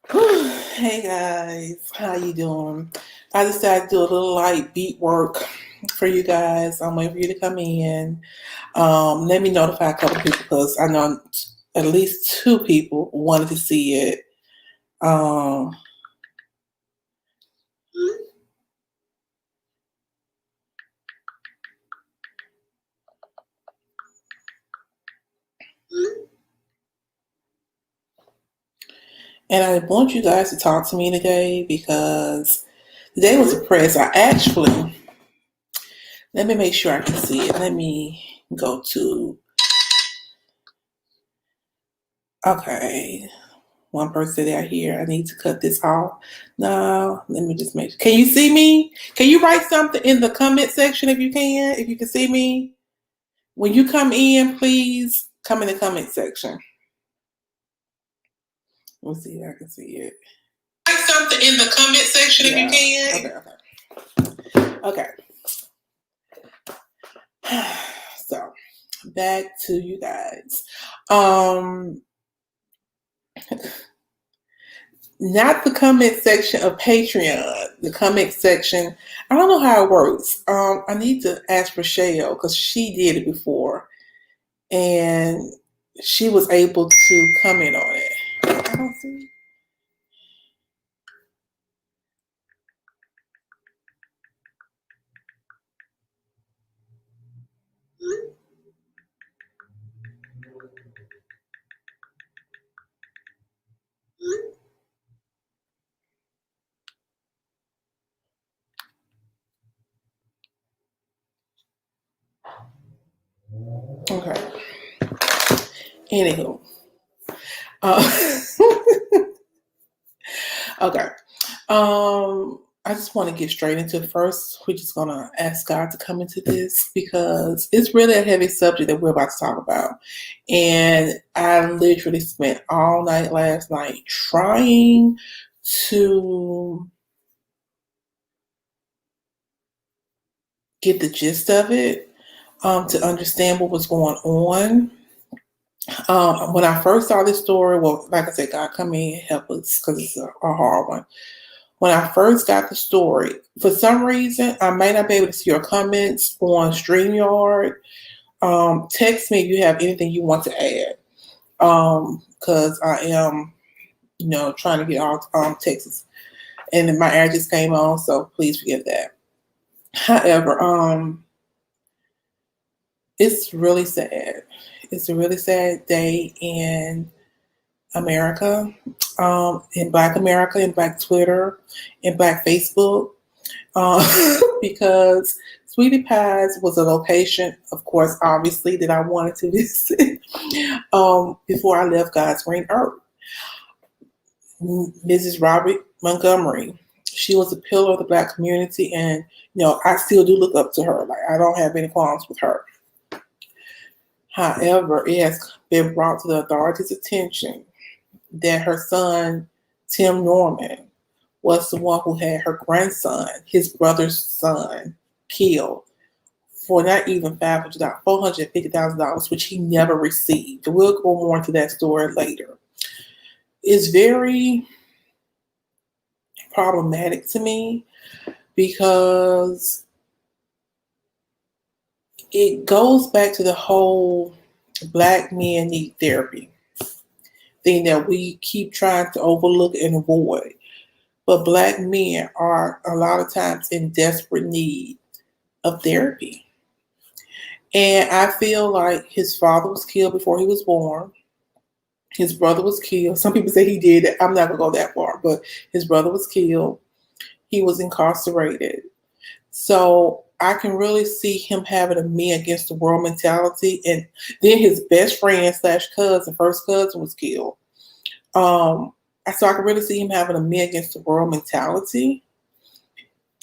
Hey guys, how you doing? I decided to do a little light beat work for you guys. I'm waiting for you to come in. Let me notify a couple people because I know at least two people wanted to see it. Um, and I want you guys to talk to me today because today was a press. Let me make sure I can see it. Let me go to, okay. One person out here, I need to cut this off. No, let me just make. Can you see me? Can you write something in the comment section if you can? If you can see me, when you come in, please come in the comment section. Let me see if I can see it. Write something in the comment section if you can. Okay. So back to you guys. Not the comment section of Patreon. The comment section, I don't know how it works. I need to ask Rochelle because she did it before, and she was able to comment on it. I don't see. Okay. Anywho. Okay. I just want to get straight into it first. We're just gonna ask God to come into this because it's really a heavy subject that we're about to talk about. And I literally spent all night last night trying to get the gist of it, to understand what was going on. When I first saw this story, well, like I said, God come in and help us because it's a hard one. When I first got the story, for some reason, I may not be able to see your comments on StreamYard. Text me if you have anything you want to add, because I am, trying to get all texts, and then my air just came on, so please forgive that. However, it's really sad. It's a really sad day in America, in Black America, in Black Twitter, in Black Facebook, because Sweetie Pies was a location, of course, obviously, that I wanted to visit before I left God's green earth. Mrs. Robert Montgomery, she was a pillar of the Black community, and I still do look up to her. Like, I don't have any qualms with her. However, it has been brought to the authorities' attention that her son, Tim Norman, was the one who had her grandson, his brother's son, killed for not even $450,000, which he never received. We'll go more into that story later. It's very problematic to me because it goes back to the whole Black men need therapy thing that we keep trying to overlook and avoid. But Black men are a lot of times in desperate need of therapy. And I feel like his father was killed before he was born. His brother was killed. Some people say he did it. I'm not going to go that far, but his brother was killed. He was incarcerated. So I can really see him having a me against the world mentality. And then his best friend / cousin, first cousin, was killed. So I can really see him having a me against the world mentality.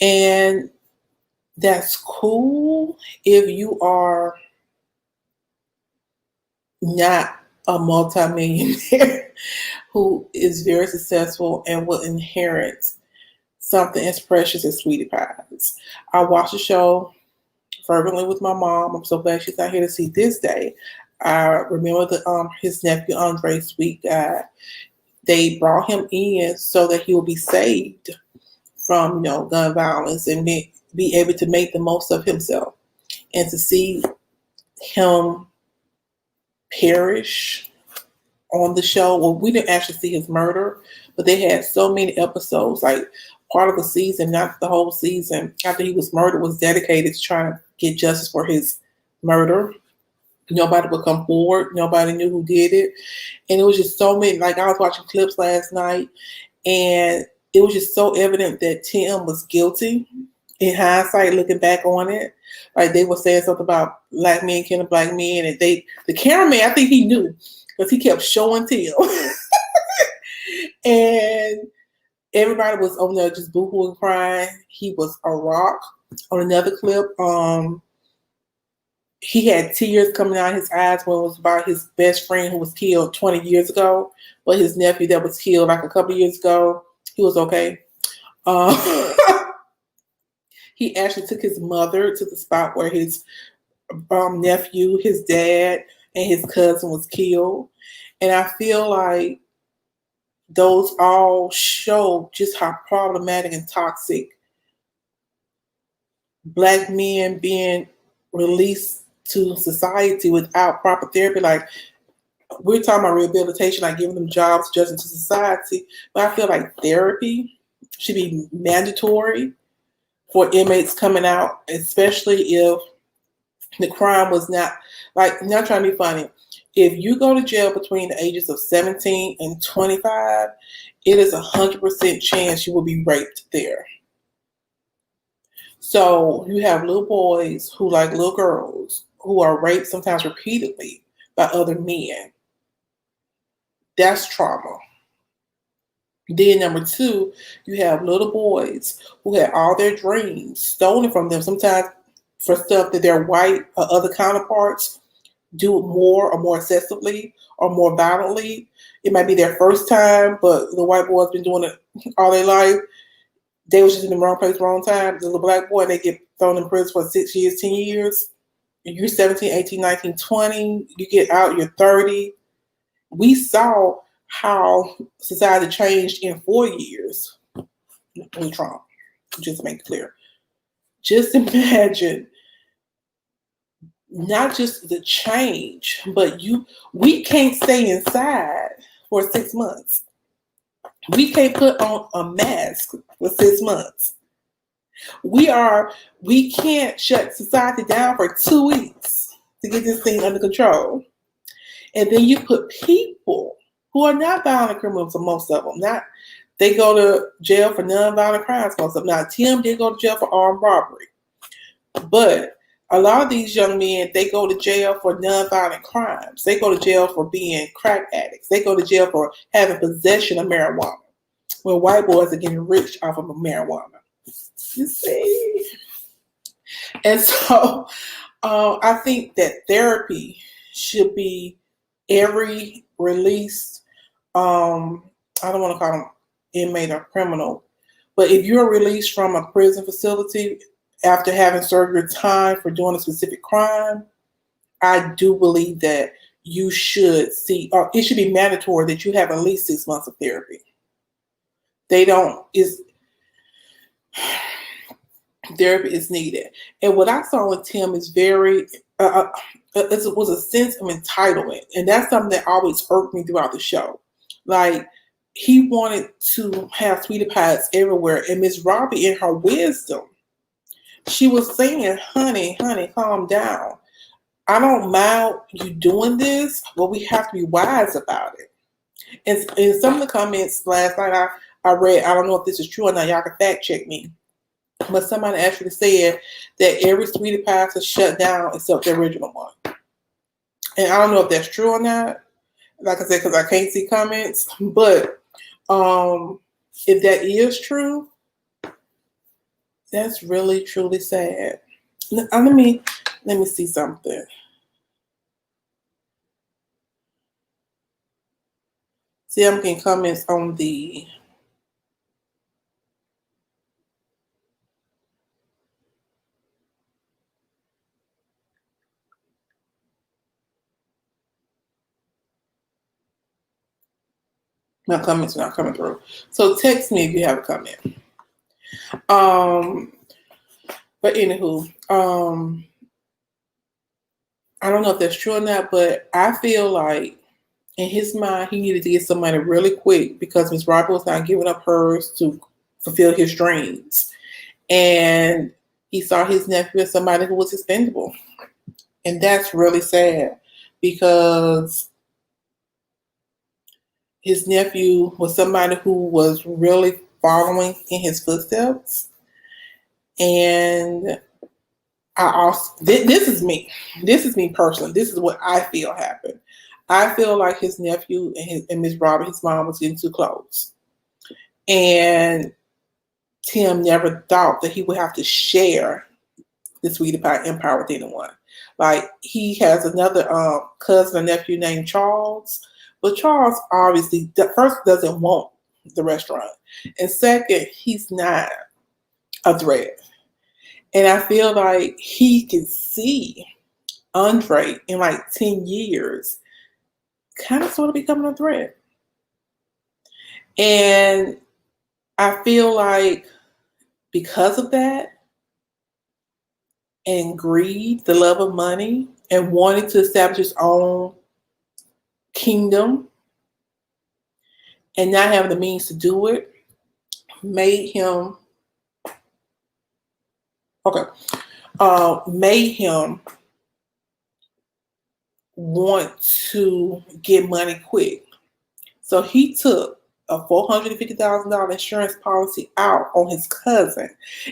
And that's cool if you are not a multimillionaire who is very successful and will inherit something as precious as Sweetie Pies. I watched the show fervently with my mom. I'm so glad she's not here to see this day. I remember his nephew Andre, sweet guy. they brought him in so that he will be saved from, gun violence and be able to make the most of himself. And to see him perish on the show, well, we didn't actually see his murder, but they had so many episodes, like part of the season, not the whole season, after he was murdered, was dedicated to trying to get justice for his murder. Nobody would come forward. Nobody knew who did it. And it was just so many, like I was watching clips last night, and it was just so evident that Tim was guilty in hindsight, looking back on it. Like they were saying something about black men killing black men, and the cameraman, I think he knew because he kept showing Tim. And everybody was on there just boo-hooing, crying. He was a rock. On another clip, he had tears coming out of his eyes when it was about his best friend who was killed 20 years ago, but his nephew that was killed like a couple years ago, he was okay. He actually took his mother to the spot where his nephew, his dad, and his cousin was killed. And I feel like those all show just how problematic and toxic black men being released to society without proper therapy. Like, we're talking about rehabilitation, like giving them jobs, adjusting to society. But I feel like therapy should be mandatory for inmates coming out, especially if the crime was not trying to be funny. If you go to jail between the ages of 17 and 25, it is 100% chance you will be raped there. So you have little boys who like little girls who are raped sometimes repeatedly by other men. That's trauma. Then number two, you have little boys who had all their dreams stolen from them, sometimes for stuff that their white or other counterparts do more or more excessively or more violently. It might be their first time, but the white boy's been doing it all their life. They was just in the wrong place, wrong time. The little black boy, they get thrown in prison for 6 years, 10 years. You're 17, 18, 19, 20. You get out, you're 30. We saw how society changed in 4 years with Trump, just to make it clear. Just imagine not just the change, but we can't stay inside for 6 months. We can't put on a mask for 6 months. We can't shut society down for 2 weeks to get this thing under control. And then you put people who are not violent criminals, for most of them. They go to jail for non-violent crimes, most of them. Now, Tim did go to jail for armed robbery. But a lot of these young men, they go to jail for non-violent crimes. They go to jail for being crack addicts. They go to jail for having possession of marijuana, when white boys are getting rich off of marijuana. You see? And so I think that therapy should be every released, I don't want to call them inmate or criminal, but if you're released from a prison facility after having served your time for doing a specific crime, I do believe that you should see, or it should be mandatory that you have at least 6 months of therapy. Therapy is needed. And what I saw with Tim is it was a sense of entitlement. And that's something that always irked me throughout the show. Like, he wanted to have sweetie pies everywhere. And Miss Robbie, in her wisdom, she was saying, honey, calm down. I don't mind you doing this, but we have to be wise about it. And in some of the comments last night, I read, I don't know if this is true or not, y'all can fact check me, but somebody actually said that every sweetie pie is shut down except the original one. And I don't know if that's true or not, like I said, because I can't see comments, but if that is true, that's really, truly sad. Let me see something. See, I'm getting comments on the My comments are not coming through. So text me if you have a comment. But anywho, I don't know if that's true or not, but I feel like in his mind, he needed to get some money really quick because Miss Robert was not giving up hers to fulfill his dreams. And he saw his nephew as somebody who was expendable. And that's really sad because his nephew was somebody who was really following in his footsteps. And I also, this is me. This is me personally. This is what I feel happened. I feel like his nephew and Miss Robert, his mom, was getting too close. And Tim never thought that he would have to share the Sweetie Pie empire with anyone. Like, he has another cousin or nephew named Charles. But Charles obviously, first, doesn't want the restaurant. And second, he's not a threat. And I feel like he can see Andre in like 10 years kind of sort of becoming a threat. And I feel like because of that and greed, the love of money, and wanting to establish his own kingdom and not having the means to do it, made him want to get money quick. So he took a $450,000 insurance policy out on his cousin.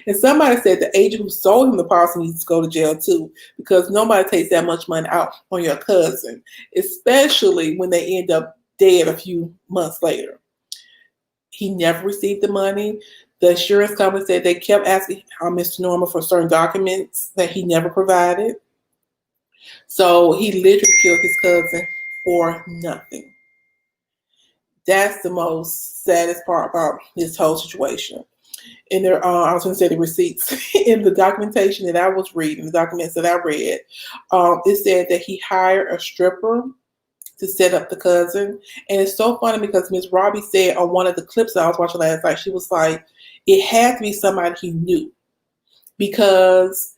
And somebody said the agent who sold him the policy needs to go to jail too, because nobody takes that much money out on your cousin, especially when they end up dead a few months later. He never received the money. The insurance company said they kept asking Mr. Norman for certain documents that he never provided. So he literally killed his cousin for nothing. That's the most saddest part about this whole situation. And there, I was going to say the receipts in the documentation that I was reading, the documents that I read, it said that he hired a stripper to set up the cousin. And it's so funny because Miss Robbie said on one of the clips that I was watching last night, she was like, it had to be somebody he knew, because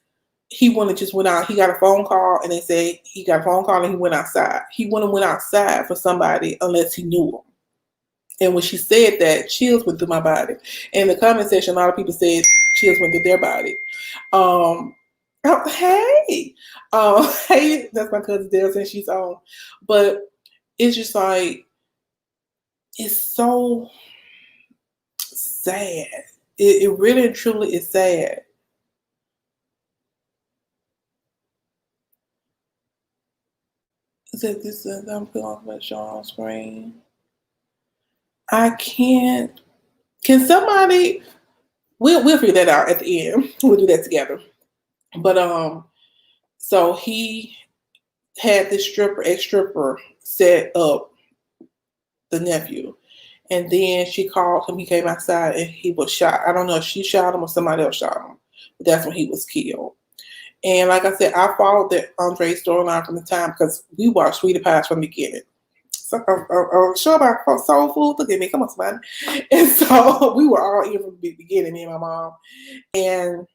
he went out. He got a phone call and they said he got a phone call and he went outside. He wouldn't have went outside for somebody unless he knew him. And when she said that, chills went through my body. And in the comment section, a lot of people said chills went through their body. Hey, that's my cousin Dale, and she's on. But it's just like, it's so sad. It really and truly is sad. Is that this? I'm putting off my show on screen. I can't. Can somebody? We'll figure that out at the end. We'll do that together. But so he had this ex-stripper set up the nephew. And then she called him. He came outside and he was shot. I don't know if she shot him or somebody else shot him. But that's when he was killed. And like I said, I followed the Andre storyline from the time because we watched Sweetie Pies from the beginning. So, a show about soul food. Look at me. Come on, somebody. And so we were all in from the beginning, me and my mom. And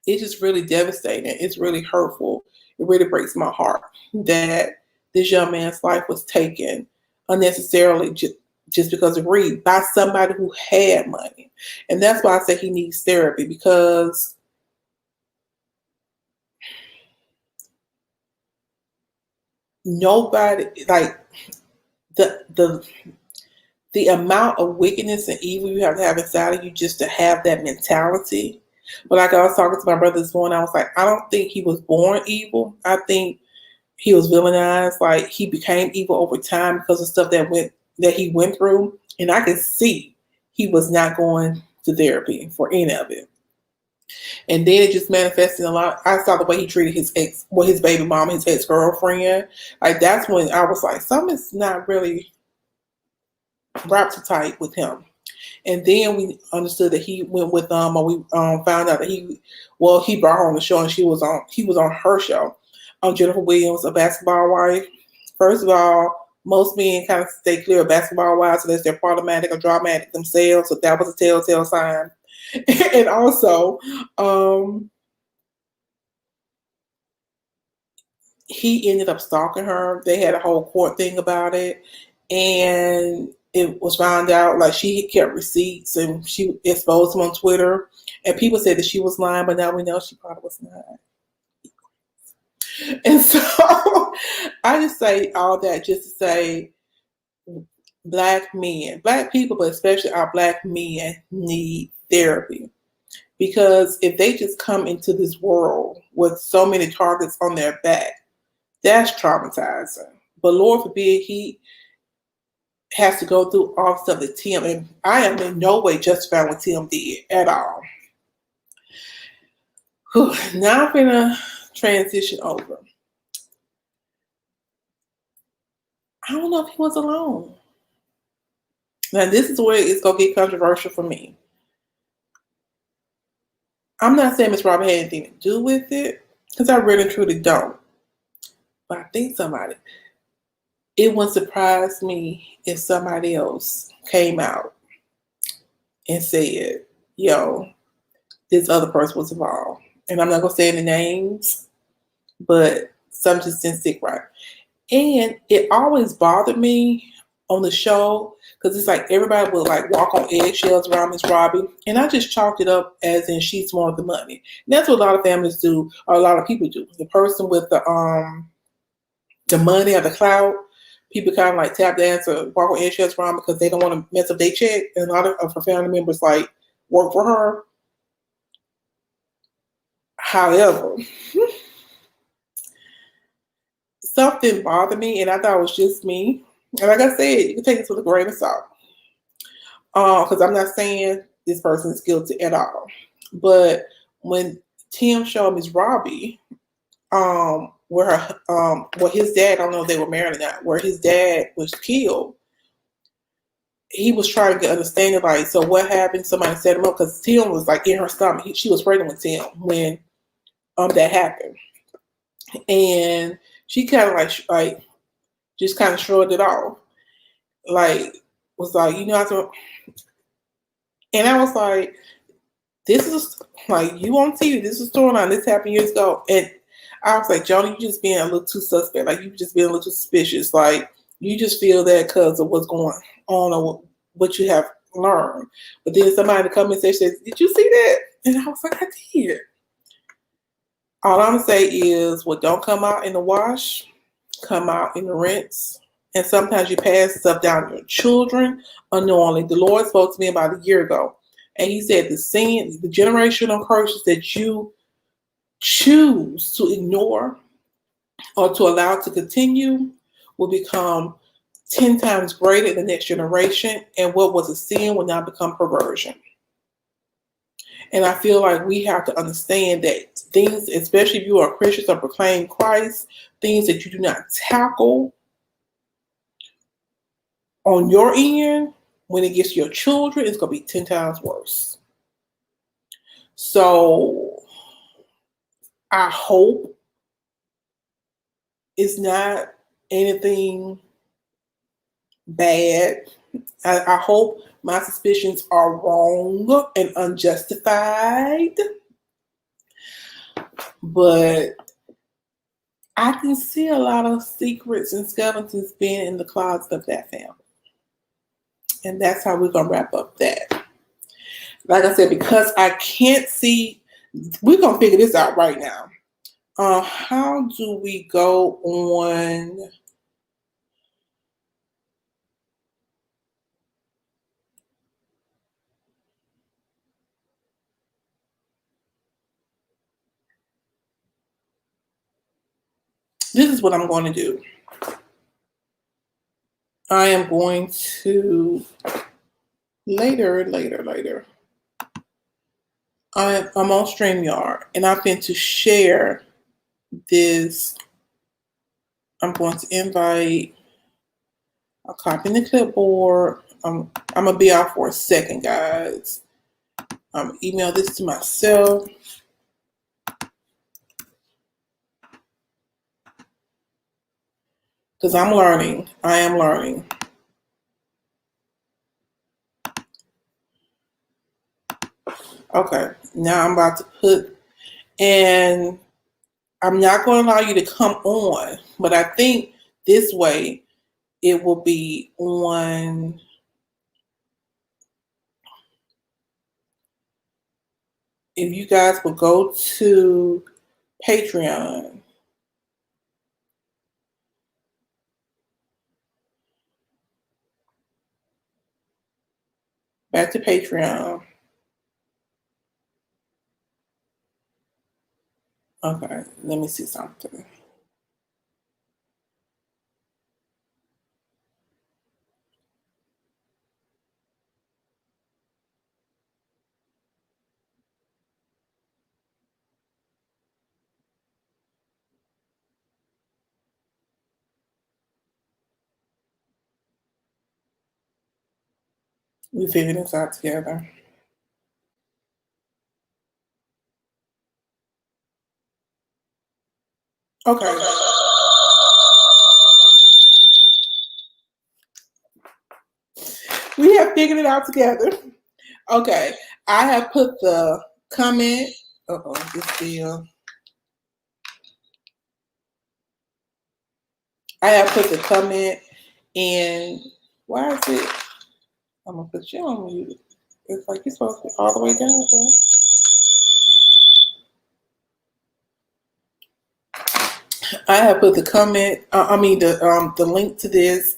it's just really devastating. It's really hurtful. It really breaks my heart that this young man's life was taken unnecessarily just because of greed by somebody who had money. And that's why I say he needs therapy, because nobody, like, the amount of wickedness and evil you have to have inside of you just to have that mentality. But like I was talking to my brother this morning, I was like, I don't think he was born evil. I think he was villainized. Like, he became evil over time because of stuff that he went through. And I could see he was not going to therapy for any of it. And then it just manifested a lot. I saw the way he treated his baby mama, his ex-girlfriend. Like, that's when I was like, something's not really wrapped tight with him. And then we understood that he went with or we found out that he brought her on the show, and he was on her show. Jennifer Williams, a basketball wife. First of all, Most men kind of stay clear of basketball wives unless they're problematic or dramatic themselves. So that was a telltale sign. And also, he ended up stalking her. They had a whole court thing about it. And it was found out like she kept receipts and she exposed him on Twitter. And people said that she was lying, but now we know she probably was not. And so I just say all that just to say black men, black people, but especially our black men need therapy. Because if they just come into this world with so many targets on their back, that's traumatizing. But Lord forbid he has to go through all the stuff that Tim, and I am in no way justified what Tim did at all. Whew. Now I'm gonna transition over. I don't know if he was alone. Now this is where it's gonna get controversial for me. I'm not saying Miss Robert had anything to do with it, because I really and truly don't. But I think it wouldn't surprise me if somebody else came out and said, yo, this other person was involved. And I'm not going to say any names, but some just didn't stick right. And it always bothered me on the show because it's like everybody would like walk on eggshells around Miss Robbie. And I just chalked it up as in she's wanted the money. And that's what a lot of families do, or a lot of people do. The person with the money or the clout, people kind of like tap dance or walk on eggshells around because they don't want to mess up their check. And a lot of her family members like work for her. However, something bothered me, and I thought it was just me. And like I said, you can take it with a grain of salt. Because I'm not saying this person is guilty at all. But when Tim showed Miss Robbie, where his dad, I don't know if they were married or not, where his dad was killed, he was trying to get understanding, like, so what happened? Somebody set him up because Tim was like in her stomach. She was pregnant with Tim when that happened, and she kind of like just kind of shrugged it off, like was like, you know, and I was like, this is like you on TV. This is storyline. This happened years ago, and I was like, Jona, you just being a little too suspect. Like you just being a little too suspicious. Like you just feel that because of what's going on or what you have learned. But then somebody come and say, did you see that? And I was like, I did. All I'm gonna say is what don't come out in the wash, come out in the rinse. And sometimes you pass stuff down to your children unknowingly. The Lord spoke to me about a year ago. And he said the generational curses that you choose to ignore or to allow to continue will become 10 times greater in the next generation. And what was a sin will now become perversion. And I feel like we have to understand that things, especially if you are a Christian or proclaim Christ, things that you do not tackle on your end, when it gets to your children, it's going to be 10 times worse. So I hope it's not anything bad. I hope my suspicions are wrong and unjustified. But I can see a lot of secrets and skeletons being in the closet of that family. And that's how we're going to wrap up that. Like I said, because I can't see, we're going to figure this out right now. How do we go on? This is what I'm going to do. I am going to later. I'm on StreamYard and I've been to share this. I'm going to invite. I'll copy the clipboard. I'm gonna be out for a second, guys. Email this to myself. because I'm learning. I am learning. Okay, now I'm about to put, and I'm not going to allow you to come on, but I think this way it will be on. If you guys will go to Patreon, back to Patreon. Okay, let me see something. We figured this out together. Okay. We have figured it out together. Okay. I have put the comment. This deal. I have put the comment in. Why is it? I'm gonna put you on mute. It's like you're supposed to be all the way down, bro. I have put the comment. The link to this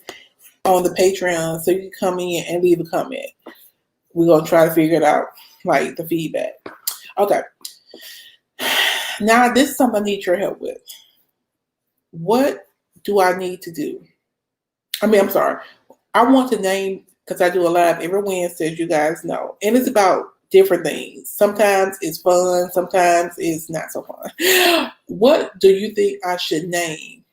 on the Patreon, so you can come in and leave a comment. We're gonna try to figure it out, like the feedback. Okay. Now this is something I need your help with. What do I need to do? I'm sorry. I want to name, because I do a live every Wednesday, as you guys know, and it's about different things. Sometimes it's fun, sometimes it's not so fun. What do you think I should name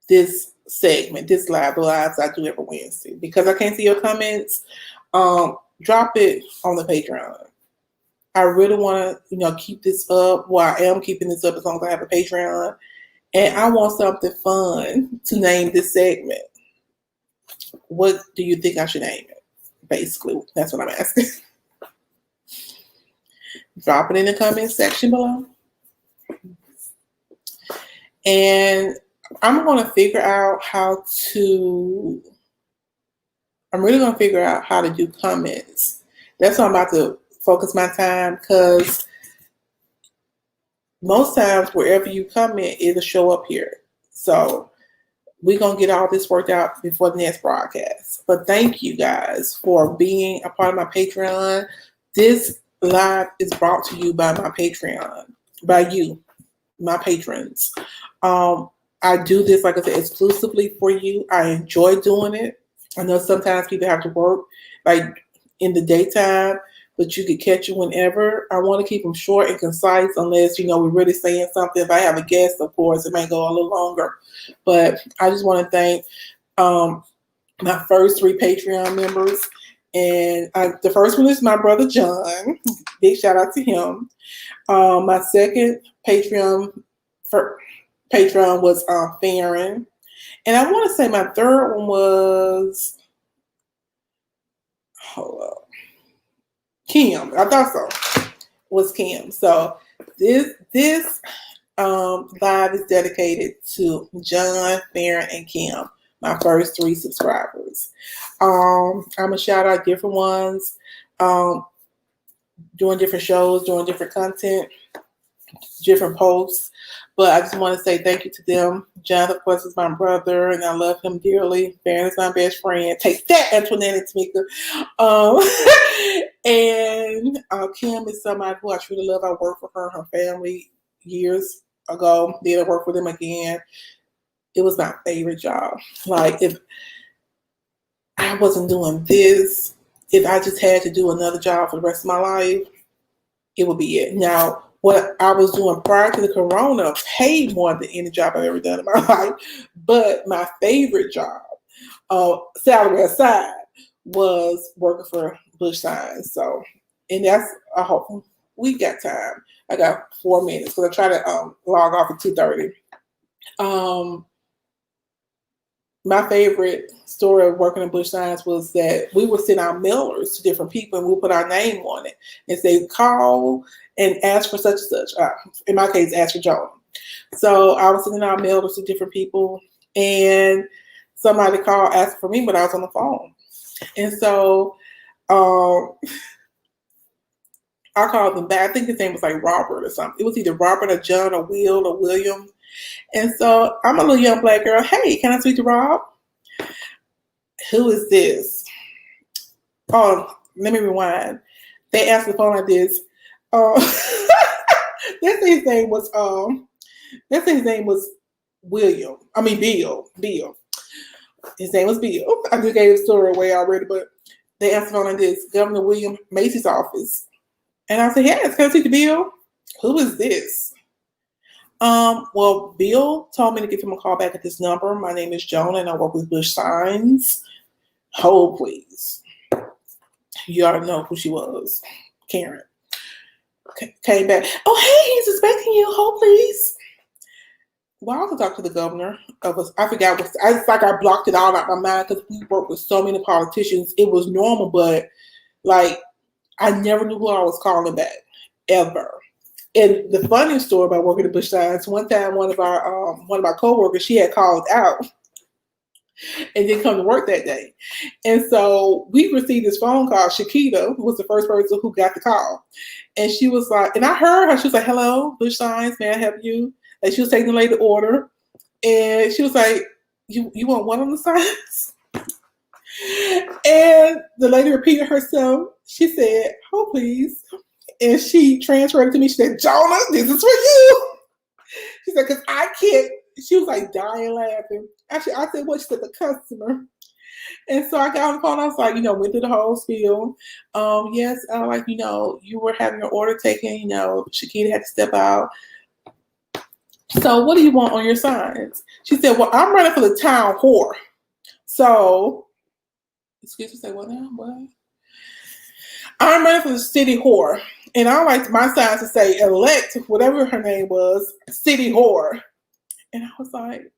this segment, this lives I do every Wednesday? Because I can't see your comments. Drop it on the Patreon. I really want to, keep this up. Well, I am keeping this up as long as I have a Patreon. And I want something fun to name this segment. What do you think I should name it? Basically, that's what I'm asking. Drop it in the comment section below. And I'm going to figure out I'm really going to figure out how to do comments. That's what I'm about to focus my time, because most times wherever you comment, it'll show up here. So we're going to get all this worked out before the next broadcast. But thank you guys for being a part of my Patreon. This live is brought to you by my Patreon, by you, my patrons. I do this, like I said, exclusively for you. I enjoy doing it. I know sometimes people have to work like in the daytime, but you can catch it whenever. I want to keep them short and concise, unless, we're really saying something. If I have a guest, of course, it may go a little longer. But I just want to thank my first 3 Patreon members. And the first one is my brother, John. Big shout out to him. My second Patreon was Farron. And I want to say my third one was, Kim. I thought so. Was Kim. So this live is dedicated to John, Farron, and Kim, my first 3 subscribers. I'm gonna shout out different ones, doing different shows, doing different content, different posts. But I just want to say thank you to them. John, of course, is my brother, and I love him dearly. Farron is my best friend. Take that, Antoinette and Tamika. And Kim is somebody who I truly love. I worked for her family years ago. Then I worked with them again. It was my favorite job. Like, if I wasn't doing this, if I just had to do another job for the rest of my life, it would be it. Now, what I was doing prior to the corona paid more than any job I've ever done in my life. But my favorite job, salary aside, was working for Bush Signs. So, and that's a whole, we got time. I got 4 minutes because I try to log off at 2:30. my favorite story of working in Bush Science was that we would send out mailers to different people and we'll put our name on it and say, call and ask for such and such. In my case, ask for Jona. So I was sending out mailers to different people and somebody called asking for me, but I was on the phone. And so I called them back. I think his name was like Robert or something. It was either Robert or John or Will or William. And so I'm a little young black girl. Hey, can I speak to Rob? Who is this? Oh, let me rewind. They answered the phone like this. They say his name was William. I mean Bill. His name was Bill. I just gave the story away already, but they answered the phone like this. Governor William Macy's office. And I said, yes, can I speak to Bill? Who is this? Well, Bill told me to give him a call back at this number. My name is Jona and I work with Bush Signs. Hold, please. You already know who she was. Karen. Came back. Oh, hey, he's expecting you. Hold, please. Well, I was talk to the governor of us. I forgot what. It's like I blocked it all out of my mind because we work with so many politicians. It was normal, but like I never knew who I was calling back ever. And the funny story about working at Bush Science, one time one of my coworkers, she had called out and didn't come to work that day. And so we received this phone call. Shakita was the first person who got the call. And she was like, and I heard her, she was like, hello, Bush Science, may I help you? And she was taking the lady order. And she was like, you want one of the signs? And the lady repeated herself. She said, oh, please. And she transferred it to me. She said, Jona, this is for you. She said, because I can't. She was like dying laughing. Actually, I said, what? She said, the customer. And so I got on the phone. I was like, went through the whole spiel. Yes, you were having your order taken. Shakita had to step out. So what do you want on your signs? She said, well, I'm running for the town whore. So, excuse me, say what now? What? I'm running for the city whore. And I like my signs to say elect, whatever her name was, city whore. And I was like,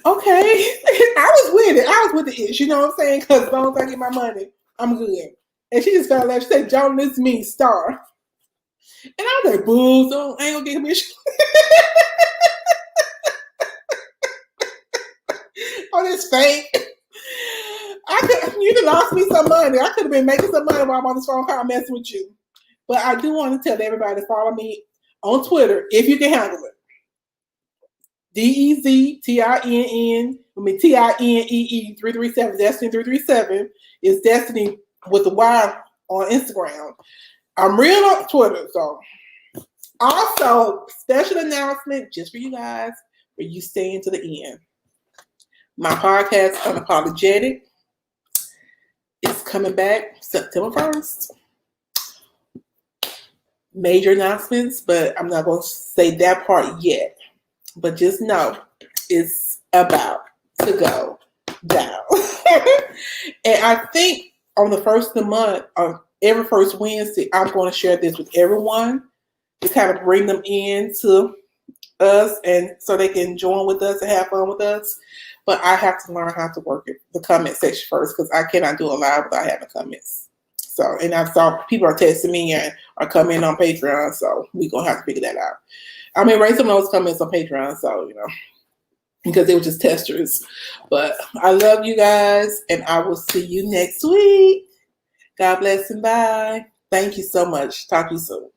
okay. I was with it. I was with the ish, you know what I'm saying? Because as long as I get my money, I'm good. And she just felt like, she said, Jona, this is me, star. And I was like, boo, so I ain't gonna get commission. Oh, this fake. You lost me some money. I could have been making some money while I'm on this phone call messing with you. But I do want to tell everybody to follow me on Twitter if you can handle it. DEZTINN, TINEE 337, Destiny 337 is Destiny with the Y on Instagram. I'm real on Twitter, so. Also, special announcement just for you guys, where you stay into the end. My podcast, UnApologetik, is coming back September 1st. Major announcements, but I'm not going to say that part yet. But just know it's about to go down. And I think on the first of the month, on every first Wednesday, I'm going to share this with everyone to kind of bring them into us and so they can join with us and have fun with us. But I have to learn how to work the comment section first because I cannot do a live without having comments. So, and I saw people are texting me and are coming on Patreon, so we're going to have to figure that out. I mean, write some of those comments on Patreon, so, because they were just testers. But I love you guys, and I will see you next week. God bless and bye. Thank you so much. Talk to you soon.